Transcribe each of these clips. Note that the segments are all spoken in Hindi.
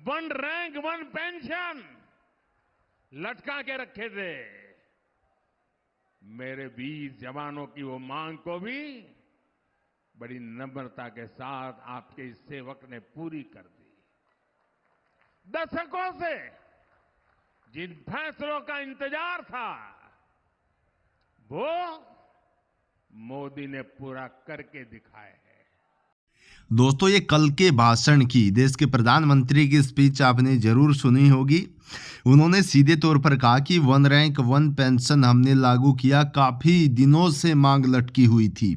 वन रैंक वन पेंशन लटका के रखे थे। मेरे वीर जवानों की वो मांग को भी बड़ी नम्रता के साथ आपके इस सेवक ने पूरी कर दी। दशकों से जिन फैसलों का इंतजार था वो मोदी ने पूरा करके दिखाए हैं। दोस्तों, ये कल के भाषण की देश के प्रधानमंत्री की स्पीच आपने जरूर सुनी होगी। उन्होंने सीधे तौर पर कहा कि वन रैंक वन पेंशन हमने लागू किया, काफी दिनों से मांग लटकी हुई थी,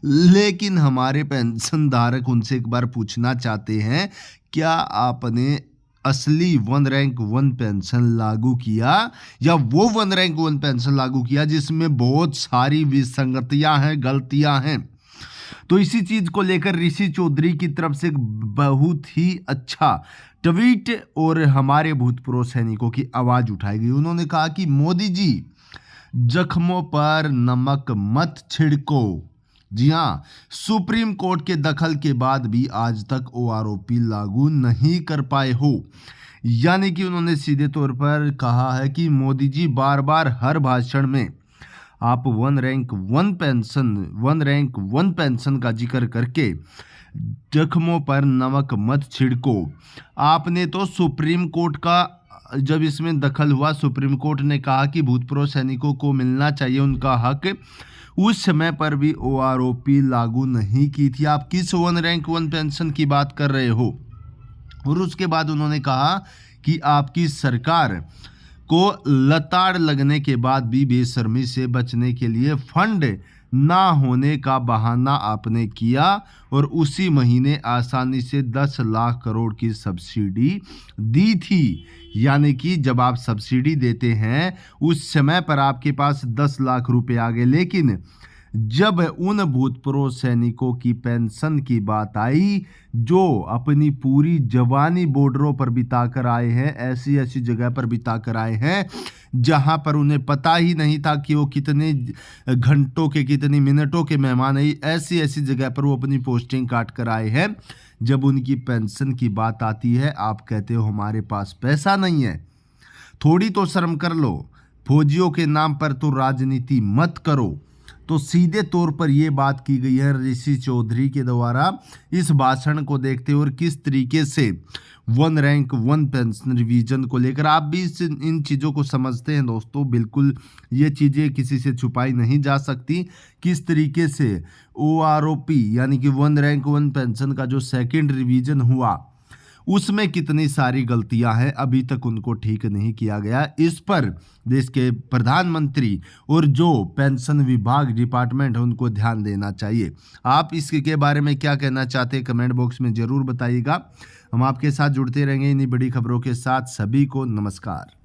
लेकिन हमारे पेंशन धारक उनसे एक बार पूछना चाहते हैं, क्या आपने असली वन रैंक वन पेंशन लागू किया या वो वन रैंक वन पेंशन लागू किया जिसमें बहुत सारी विसंगतियां हैं, गलतियां हैं। तो इसी चीज को लेकर ऋषि चौधरी की तरफ से एक बहुत ही अच्छा ट्वीट और हमारे भूतपूर्व सैनिकों की आवाज उठाई गई। उन्होंने कहा कि मोदी जी, जख्मों पर नमक मत छिड़को। जी हाँ, सुप्रीम कोर्ट के दखल के बाद भी आज तक ओआरओपी लागू नहीं कर पाए हो। यानी कि उन्होंने सीधे तौर पर कहा है कि मोदी जी बार बार हर भाषण में आप वन रैंक वन पेंशन का जिक्र करके जख्मों पर नमक मत छिड़को। आपने तो सुप्रीम कोर्ट का जब इसमें दखल हुआ, सुप्रीम कोर्ट ने कहा कि भूतपूर्व सैनिकों को मिलना चाहिए उनका हक, उस समय पर भी ओआरओपी लागू नहीं की थी। आप किस वन रैंक वन पेंशन की बात कर रहे हो? और उसके बाद उन्होंने कहा कि आपकी सरकार को लताड़ लगने के बाद भी बेशर्मी से बचने के लिए फंड ना होने का बहाना आपने किया और उसी महीने आसानी से 10 लाख करोड़ की सब्सिडी दी थी। यानी कि जब आप सब्सिडी देते हैं उस समय पर आपके पास 10 लाख रुपए आ गए, लेकिन जब उन भूतपूर्व सैनिकों की पेंशन की बात आई जो अपनी पूरी जवानी बॉर्डरों पर बिताकर आए हैं, ऐसी ऐसी जगह पर बिताकर आए हैं जहां पर उन्हें पता ही नहीं था कि वो कितने घंटों के कितनी मिनटों के मेहमान है, ऐसी ऐसी जगह पर वो अपनी पोस्टिंग काट कर आए हैं, जब उनकी पेंशन की बात आती है आप कहते हो हमारे पास पैसा नहीं है। थोड़ी तो शर्म कर लो, फौजियों के नाम पर तो राजनीति मत करो। तो सीधे तौर पर यह बात की गई है ऋषि चौधरी के द्वारा इस भाषण को देखते हुए, और किस तरीके से one rank one pension revision को लेकर आप भी इन चीज़ों को समझते हैं। दोस्तों, बिल्कुल ये चीज़ें किसी से छुपाई नहीं जा सकती। किस तरीके से ओआरओपी यानी कि वन रैंक वन पेंशन का जो सेकंड रिवीजन हुआ उसमें कितनी सारी गलतियां हैं, अभी तक उनको ठीक नहीं किया गया। इस पर देश के प्रधानमंत्री और जो पेंशन विभाग डिपार्टमेंट है उनको ध्यान देना चाहिए। आप इसके बारे में क्या कहना चाहते हैं कमेंट बॉक्स में ज़रूर बताइएगा। हम आपके साथ जुड़ते रहेंगे इन्हीं बड़ी खबरों के साथ। सभी को नमस्कार।